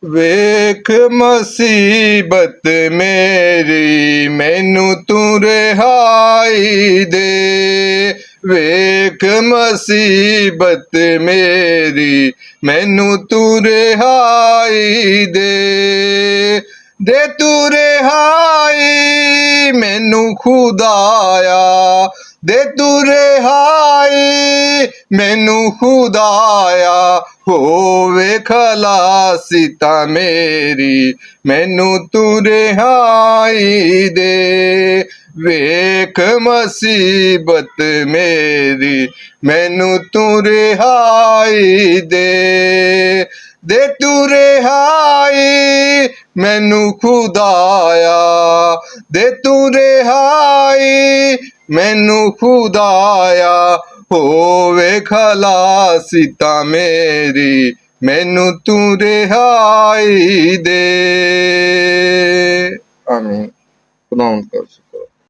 ਵੇਖ ਮੁਸੀਬਤ ਮੇਰੀ ਮੈਨੂੰ ਤੂੰ ਰਿਹਾਈ ਦੇ। ਵੇਖ ਮੁਸੀਬਤ ਮੇਰੀ ਮੈਨੂੰ ਤੂੰ ਰਿਹਾਈ ਦੇ। ਦੇ ਤੂੰ ਰਿਹਾਈ ਮੈਨੂੰ ਖੁਦਾਇਆ, ਦੇ ਤੂੰ ਰਿਹਾਈ ਮੈਨੂੰ ਖੁਦਾਇਆ। ਹੋਵੇ ਖਲਾਸੀ ਤਾਂ ਮੇਰੀ ਮੈਨੂੰ ਤੂੰ ਰਿਹਾਈ ਦੇ। ਵੇਖ ਮੁਸੀਬਤ ਮੇਰੀ ਮੈਨੂੰ ਤੂੰ ਰਿਹਾਈ ਦੇ। ਦੇ ਤੂੰ ਰਿਹਾਈ ਮੈਨੂੰ ਖੁਦਾਇਆ, ਦੇ ਤੂੰ ਰਿਹਾਈ ਮੈਨੂੰ ਖੁਦਾਇਆ। ਹੋਵੇ ਖਲਾਸੀ ਤਾਂ ਮੇਰੀ ਮੈਨੂੰ ਤੂੰ ਰਿਹਾਈ ਦੇ। ਆਮੀਨ। ਖੁਦਾਵੰਦ ਕਰ